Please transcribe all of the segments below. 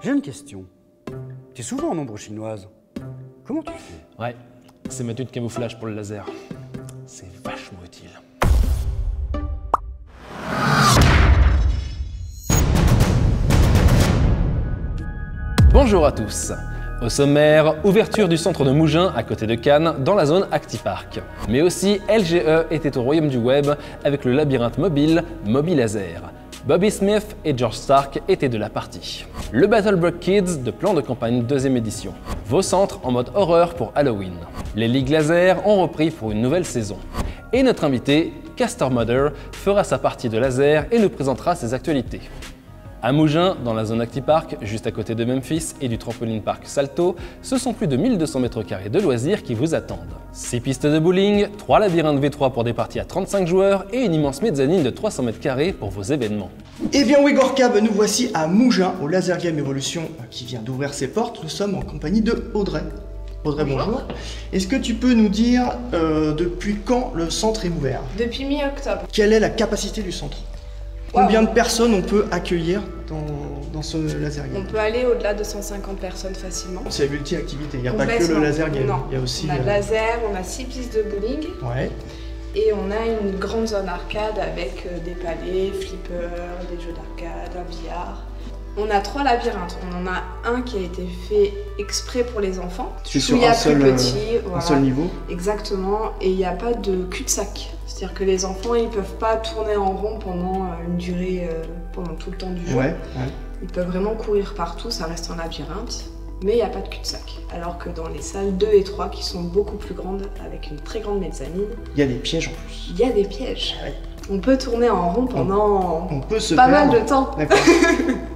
J'ai une question. Tu es souvent en ombre chinoise. Comment tu fais? Ouais, c'est ma tenue de camouflage pour le laser. C'est vachement utile. Bonjour à tous. Au sommaire, ouverture du centre de Mougins à côté de Cannes dans la zone ActiPark. Mais aussi LGE était au royaume du web avec le labyrinthe mobile Mobilaser. Bobby Smith et George Stark étaient de la partie. Le Battlebrook Kids de plan de campagne 2e édition. Vos centres en mode horreur pour Halloween. Les ligues laser ont repris pour une nouvelle saison. Et notre invité, Castor Mother, fera sa partie de laser et nous présentera ses actualités. À Mougins, dans la zone ActiPark, juste à côté de Memphis et du trampoline park Salto, ce sont plus de 1200 m² de loisirs qui vous attendent. 6 pistes de bowling, 3 labyrinthes V3 pour des parties à 35 joueurs et une immense mezzanine de 300 m² pour vos événements. Eh bien oui Gorkab, nous voici à Mougins, au Laser Game Evolution qui vient d'ouvrir ses portes. Nous sommes en compagnie de Audrey. Audrey, bonjour. Est-ce que tu peux nous dire depuis quand le centre est ouvert? Depuis mi-octobre. Quelle est la capacité du centre? Combien de personnes on peut accueillir dans ce laser game? On peut aller au-delà de 150 personnes facilement. C'est multi-activité, il n'y a pas que le laser game. Non. Il y a aussi on a le laser, on a 6 pistes de bowling. Ouais. Et on a une grande zone arcade avec des palets, flippers, des jeux d'arcade, un billard. On a 3 labyrinthes. On en a un qui a été fait exprès pour les enfants. C'est sur un seul niveau. Exactement. Et il n'y a pas de cul-de-sac. C'est-à-dire que les enfants, ils peuvent pas tourner en rond pendant une durée, pendant tout le temps du jeu. Ouais. Ils peuvent vraiment courir partout, ça reste un labyrinthe, mais il n'y a pas de cul-de-sac. Alors que dans les salles 2 et 3, qui sont beaucoup plus grandes, avec une très grande mezzanine, il y a des pièges en plus. Il y a des pièges. Ouais. On peut tourner en rond pendant pas mal de temps. D'accord.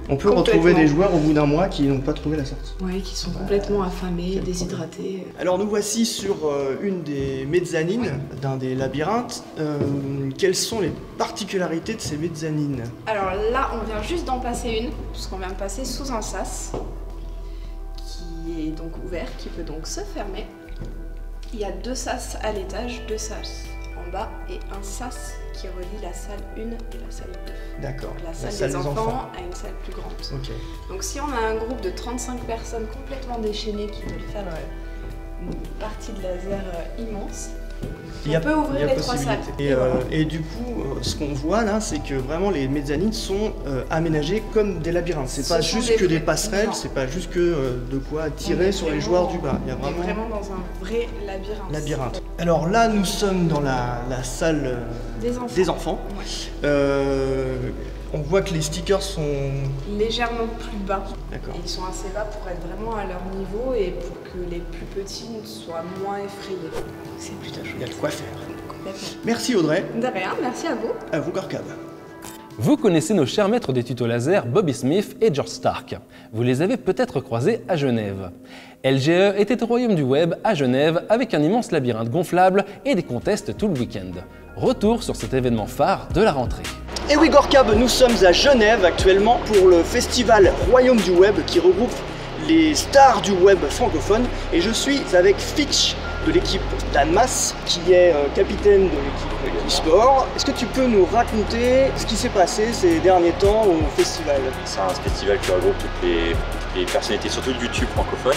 On peut retrouver des joueurs au bout d'un mois qui n'ont pas trouvé la sortie. Oui, qui sont complètement affamés, déshydratés. Alors nous voici sur une des mezzanines d'un des labyrinthes. Quelles sont les particularités de ces mezzanines? Alors là, on vient juste d'en passer une, puisqu'on vient de passer sous un sas, qui est donc ouvert, qui peut donc se fermer. Il y a 2 sas à l'étage, 2 sas en bas et un sas qui relie la salle 1 et la salle 2. D'accord. La salle des enfants à une salle plus grande. Okay. Donc si on a un groupe de 35 personnes complètement déchaînées qui veulent faire une partie de laser immense, on peut ouvrir les 3 salles. Et du coup, ce qu'on voit là, c'est que vraiment les mezzanines sont aménagées comme des labyrinthes. C'est pas juste que des passerelles, c'est pas juste que de quoi tirer sur les joueurs du bas. Il y a vraiment dans un vrai labyrinthe. Alors là, nous sommes dans la salle des enfants. Ouais. On voit que les stickers sont légèrement plus bas. D'accord. Ils sont assez bas pour être vraiment à leur niveau et pour que les plus petits soient moins effrayés. C'est plutôt chouette. Il y a de quoi faire. Merci Audrey. De rien, merci à vous. À vous Gorkab. Vous connaissez nos chers maîtres des tutos laser Bobby Smith et George Stark. Vous les avez peut-être croisés à Genève. LGE était au royaume du web à Genève avec un immense labyrinthe gonflable et des contests tout le week-end. Retour sur cet événement phare de la rentrée. Et oui Gorkab, nous sommes à Genève actuellement pour le festival Royaume du Web qui regroupe les stars du web francophone et je suis avec Fitch de l'équipe d'Annemasse qui est capitaine de l'équipe e-sport. Est-ce que tu peux nous raconter ce qui s'est passé ces derniers temps au festival? C'est un festival qui regroupe toutes les personnalités, surtout de YouTube francophone.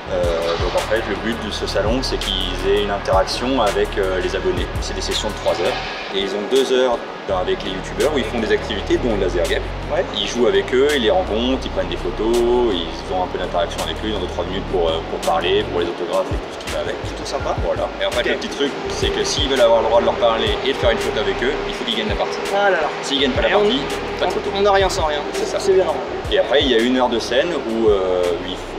Donc en fait le but de ce salon c'est qu'ils aient une interaction avec les abonnés. C'est des sessions de 3 heures et ils ont 2 heures avec les youtubeurs où ils font des activités dont le laser game. Ouais. Ils jouent avec eux, ils les rencontrent, ils prennent des photos, ils ont un peu d'interaction avec eux, ils ont 2-3 minutes pour parler, pour les autographes et tout ce qui va avec. C'est tout sympa. Voilà. Et en fait le petit truc c'est que s'ils veulent avoir le droit de leur parler et de faire une photo avec eux, il faut qu'ils gagnent la partie. Ah là là. S'ils gagnent pas la partie, pas de photo. On n'a rien sans rien. C'est ça. C'est bien. Et après il y a 1 heure de scène où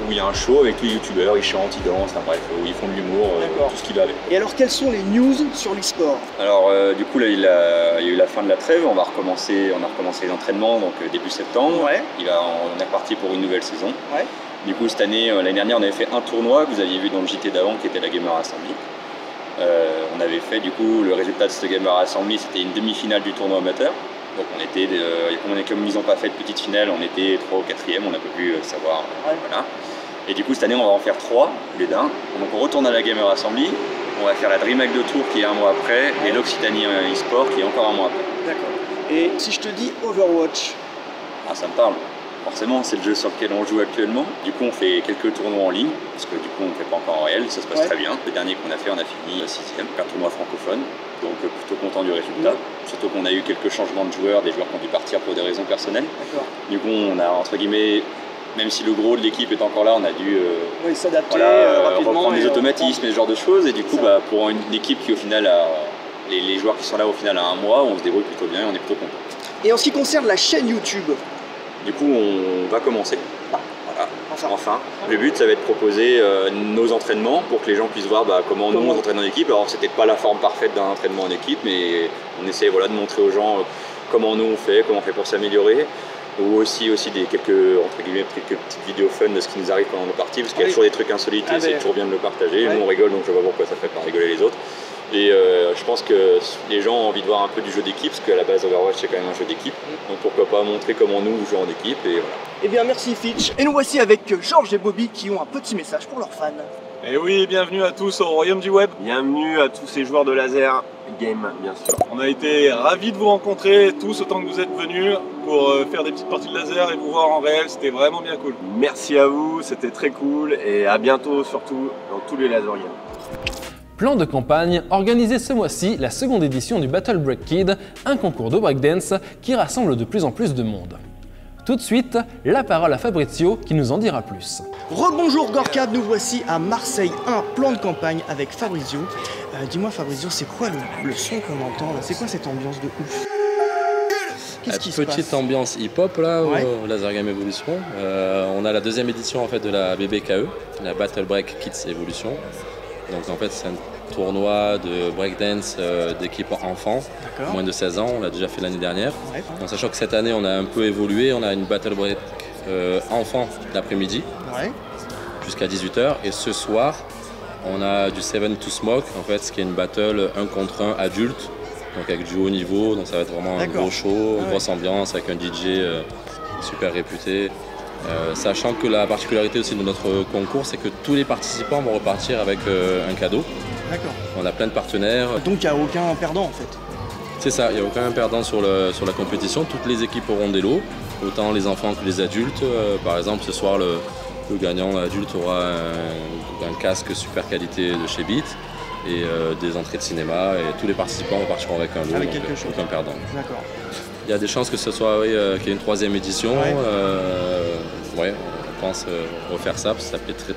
il y a un show avec tous les youtubeurs, ils chantent, ils dansent, enfin, bref, où ils font de l'humour, tout ce qui va avec. Et alors quelles sont les news sur l'e-sport? Alors du coup là il y a eu la fin de la trêve, on a recommencé les entraînements donc début septembre. Ouais. On est reparti pour une nouvelle saison. Ouais. Du coup cette année, l'année dernière on avait fait un tournoi que vous aviez vu dans le JT d'avant qui était la Gamer Assembly. On avait fait du coup le résultat de cette Gamer Assembly, c'était une demi-finale du tournoi amateur. Donc on était, comme ils n'ont pas fait de petite finale, on était 3 ou 4e, on n'a pas pu savoir. Ouais. Voilà. Et du coup cette année on va en faire 3 au lieu d'un. Donc on retourne à la Gamer Assembly, on va faire la DreamHack de Tours qui est 1 mois après, et l'Occitanie e-sport qui est encore 1 mois après. D'accord. Et si je te dis Overwatch? Ah ça me parle. forcément, c'est le jeu sur lequel on joue actuellement. Du coup, on fait quelques tournois en ligne, parce que du coup, on ne fait pas encore en réel, ça se passe très bien. Le dernier qu'on a fait, on a fini 6e, un tournoi francophone, donc plutôt content du résultat. Surtout qu'on a eu quelques changements de joueurs, des joueurs qui ont dû partir pour des raisons personnelles. Du coup, on a, entre guillemets, même si le gros de l'équipe est encore là, on a dû s'adapter rapidement, reprendre des automatismes et ce genre de choses. Et du coup, pour une équipe qui au final a les joueurs qui sont là au final à un mois, on se débrouille plutôt bien et on est plutôt content. Et en ce qui concerne la chaîne YouTube, du coup, on va commencer. Voilà. Enfin. Le but, ça va être de proposer nos entraînements pour que les gens puissent voir comment nous on s'entraîne en équipe. Alors, c'était pas la forme parfaite d'un entraînement en équipe, mais on essaie de montrer aux gens comment nous on fait pour s'améliorer. Ou aussi quelques petites vidéos fun de ce qui nous arrive pendant nos parties, parce qu'il y a toujours des trucs insolites et c'est toujours bien de le partager. Nous on rigole, donc je vois pourquoi ça fait pas rigoler les autres. Et je pense que les gens ont envie de voir un peu du jeu d'équipe, parce qu'à la base Overwatch c'est quand même un jeu d'équipe. Donc pourquoi pas montrer comment nous jouons en équipe, et voilà. Eh bien merci Fitch. Et nous voici avec Georges et Bobby qui ont un petit message pour leurs fans. Et oui, bienvenue à tous au Royaume du Web. Bienvenue à tous ces joueurs de laser game, bien sûr. On a été ravis de vous rencontrer tous autant que vous êtes venus pour faire des petites parties de laser et vous voir en réel, c'était vraiment bien cool. Merci à vous, c'était très cool et à bientôt surtout dans tous les laser games. Plan de campagne, organisé ce mois-ci la seconde édition du Battle Break Kid, un concours de breakdance qui rassemble de plus en plus de monde. Tout de suite, la parole à Fabrizio qui nous en dira plus. Rebonjour Gorkab, nous voici à Marseille, un plan de campagne avec Fabrizio. Dis-moi Fabrizio, c'est quoi le son qu'on entend là? C'est quoi cette ambiance de ouf? Qu'est-ce qui se passe? Petite ambiance hip-hop là, au Laser Game Evolution. On a la deuxième édition en fait de la BBKE, la Battle Break Kids Evolution. Donc en fait c'est un tournoi de breakdance d'équipe enfants, moins de 16 ans, on l'a déjà fait l'année dernière. En sachant que cette année on a un peu évolué, on a une Battle Break enfant l'après-midi jusqu'à 18h et ce soir on a du Seven to Smoke en fait, ce qui est une battle 1 contre 1 adulte, donc avec du haut niveau, donc ça va être vraiment un gros show, une grosse ambiance avec un DJ super réputé. Sachant que la particularité aussi de notre concours, c'est que tous les participants vont repartir avec un cadeau. D'accord. On a plein de partenaires. Donc il n'y a aucun perdant en fait. C'est ça, il n'y a aucun perdant sur la compétition. Toutes les équipes auront des lots, autant les enfants que les adultes. Par exemple, ce soir, le gagnant adulte aura un casque super qualité de chez Beat et des entrées de cinéma. Et tous les participants repartiront avec un lot, avec donc quelque chose. aucun perdant. D'accord. Il y a des chances que ce soit qu'il y ait une troisième édition. On pense refaire ça parce que ça fait très.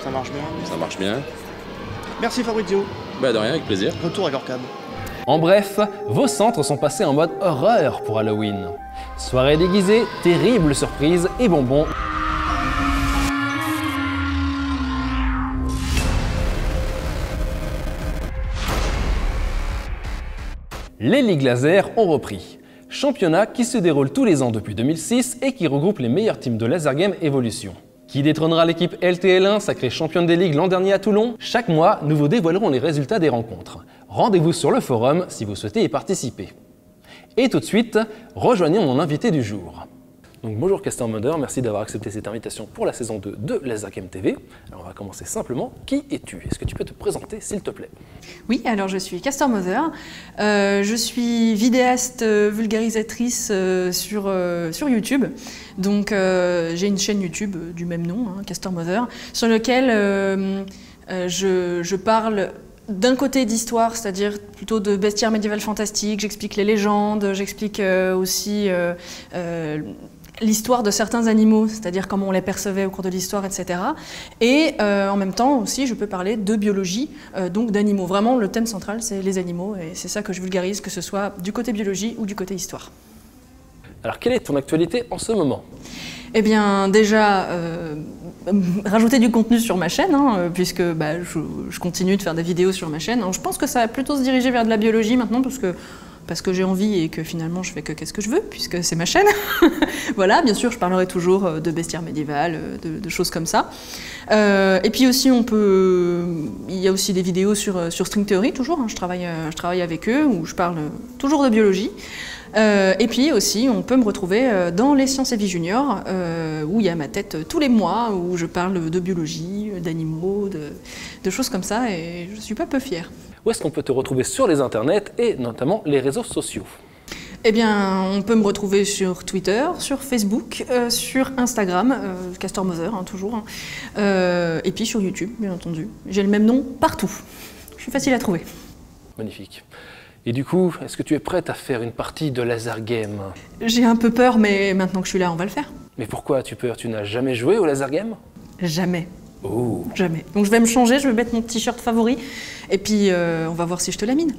Ça marche bien. Ça marche bien. Merci Fabrizio. De rien, avec plaisir. Retour à Gorkab. En bref, vos centres sont passés en mode horreur pour Halloween. Soirée déguisée, terrible surprise et bonbons. Les ligues laser ont repris. Championnat qui se déroule tous les ans depuis 2006 et qui regroupe les meilleures teams de Laser Game Evolution. Qui détrônera l'équipe LTL1, sacrée championne des ligues l'an dernier à Toulon? Chaque mois, nous vous dévoilerons les résultats des rencontres. Rendez-vous sur le forum si vous souhaitez y participer. Et tout de suite, rejoignons mon invité du jour. Donc bonjour Caster Mother, merci d'avoir accepté cette invitation pour la saison 2 de Laser Game TV. Alors on va commencer simplement. Qui es-tu? Est-ce que tu peux te présenter s'il te plaît? Oui, alors je suis Caster Mother. Je suis vidéaste vulgarisatrice sur YouTube. Donc j'ai une chaîne YouTube du même nom, Caster Mother, sur lequel je parle d'un côté d'histoire, c'est-à-dire plutôt de bestiaire médiéval fantastique, j'explique les légendes, j'explique aussi l'histoire de certains animaux, c'est-à-dire comment on les percevait au cours de l'histoire, etc. Et en même temps aussi, je peux parler de biologie, donc d'animaux. Vraiment, le thème central, c'est les animaux, et c'est ça que je vulgarise, que ce soit du côté biologie ou du côté histoire. Alors, quelle est ton actualité en ce moment? Eh bien, déjà, rajouter du contenu sur ma chaîne, puisque je continue de faire des vidéos sur ma chaîne. Alors, je pense que ça va plutôt se diriger vers de la biologie maintenant, parce que j'ai envie et que finalement je fais que qu'est-ce que je veux, puisque c'est ma chaîne. Voilà, bien sûr, je parlerai toujours de bestiaire médiéval, de choses comme ça. Et puis aussi, il y a aussi des vidéos sur String Theory, toujours. Je travaille avec eux, où je parle toujours de biologie. Et puis aussi, on peut me retrouver dans les Sciences et Vie Junior, où il y a ma tête tous les mois, où je parle de biologie, d'animaux, de choses comme ça, et je suis pas peu fière. Où est-ce qu'on peut te retrouver sur les internets et notamment les réseaux sociaux? Eh bien, on peut me retrouver sur Twitter, sur Facebook, sur Instagram, Castor Mother, hein, toujours, hein, et puis sur YouTube, bien entendu. J'ai le même nom partout. Je suis facile à trouver. Magnifique. Et du coup, est-ce que tu es prête à faire une partie de laser game? J'ai un peu peur, mais maintenant que je suis là, on va le faire. Mais pourquoi as-tu peur? Tu n'as jamais joué au laser game? Jamais. Oh. Jamais. Donc je vais me changer, je vais mettre mon t-shirt favori, et puis on va voir si je te la mine.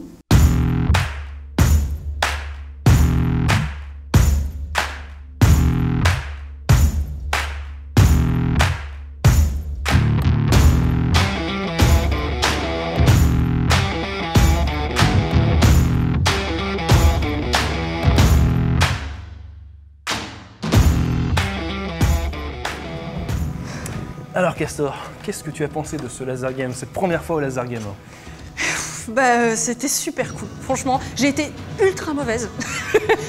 Alors Castor, qu'est-ce que tu as pensé de ce laser game, cette première fois au laser game? Bah, c'était super cool. Franchement, j'ai été ultra mauvaise.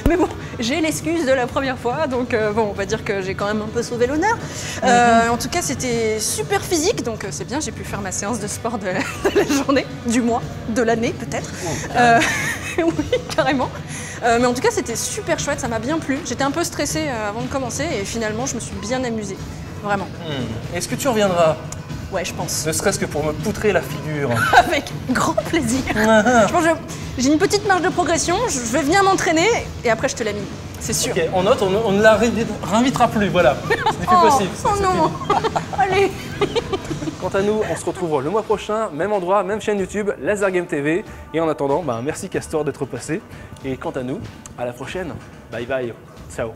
Mais bon, j'ai l'excuse de la première fois, donc bon, on va dire que j'ai quand même un peu sauvé l'honneur. En tout cas, c'était super physique, donc c'est bien, j'ai pu faire ma séance de sport de la journée, du mois, de l'année peut-être. Oui, carrément. Mais en tout cas, c'était super chouette, ça m'a bien plu. J'étais un peu stressée avant de commencer et finalement, je me suis bien amusée. Vraiment. Est-ce que tu reviendras? Ouais, je pense. Ne serait-ce que pour me poutrer la figure. Avec grand plaisir. Je pense que j'ai une petite marge de progression, je vais venir m'entraîner et après je te la mine, c'est sûr. Ok, on note, on ne la réinvitera plus, voilà. Ce n'est plus possible. Oh non. Allez. Quant à nous, on se retrouve le mois prochain, même endroit, même chaîne YouTube, Laser Game TV. Et en attendant, merci Castor d'être passé. Et quant à nous, à la prochaine. Bye bye. Ciao.